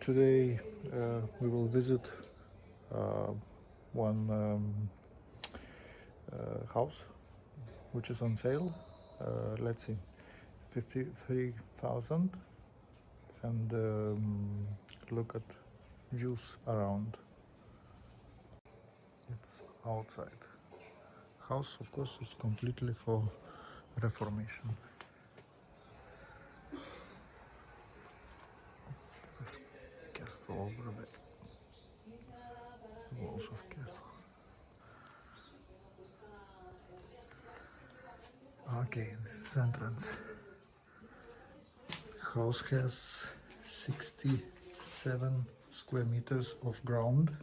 Today we will visit one house which is on sale. Let's see, 53,000, and look at views around. It's outside. House, of course, is completely for reformation. There's castle over a bit. Walls of castle. Okay, this is entrance. House has 67 square meters of ground,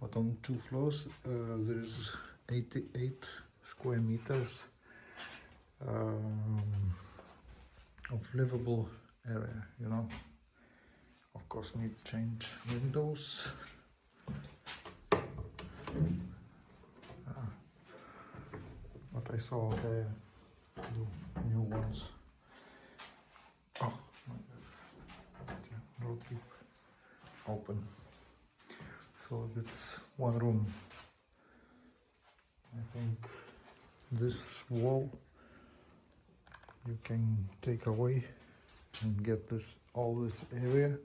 but on 2 floors there is 88 square meters of livable area, you know. Of course, need to change windows. But I saw the new ones. Oh my god, will keep open. So it's one room. I think this wall you can take away and get all this area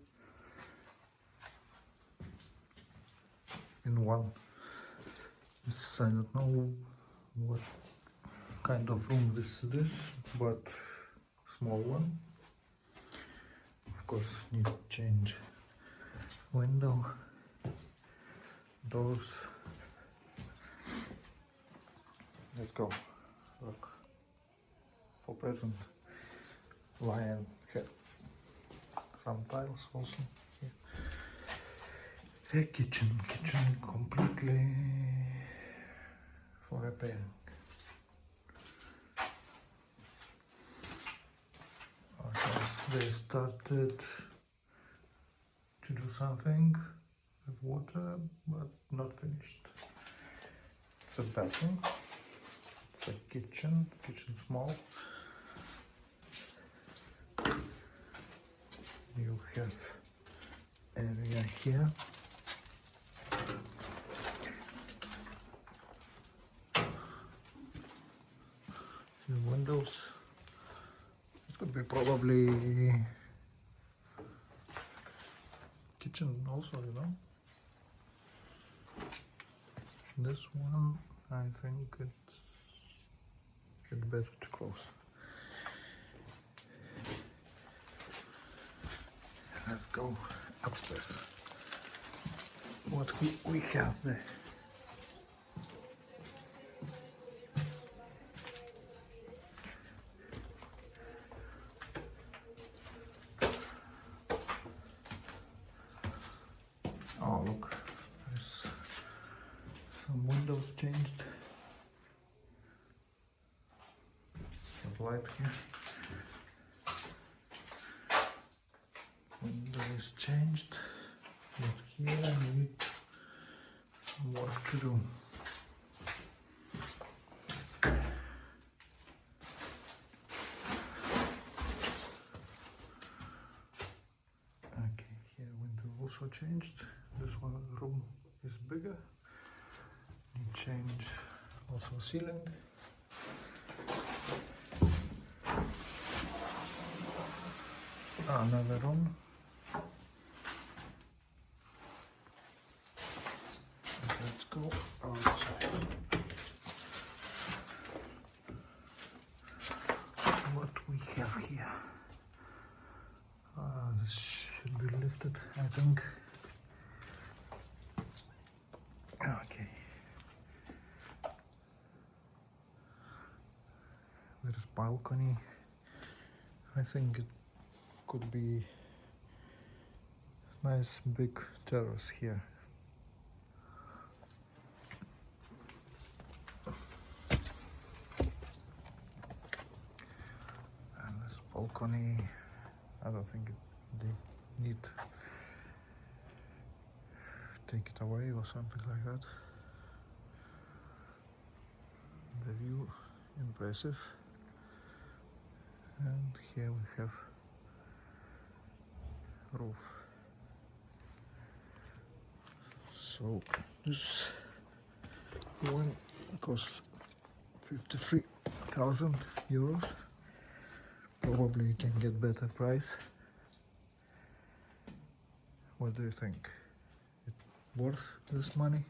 in one. I don't know what kind of room this is, but small one. Of course, need to change window, doors. Let's go. Look, for present, lion head. Some tiles also here. A kitchen completely for repairing. They started to do something with water, but not finished. It's a bathroom. It's a kitchen small. You have area here. Few windows. It could be probably kitchen also, you know. This one, I think it's better to close. Let's go upstairs. What we have there. Oh look, there's some windows changed. Have light here. Window is changed, but here I need some work to do. Okay, here window also changed. This one room is bigger. Need change also ceiling. Another room. Let's go outside. What we have here? This should be lifted, I think. Okay. There's balcony. I think it could be nice big terrace here. And this balcony, I don't think they need to take it away or something like that. The view impressive. And here we have roof. So this one costs 53,000 euros. Probably you can get better price. What do you think? It worth this money?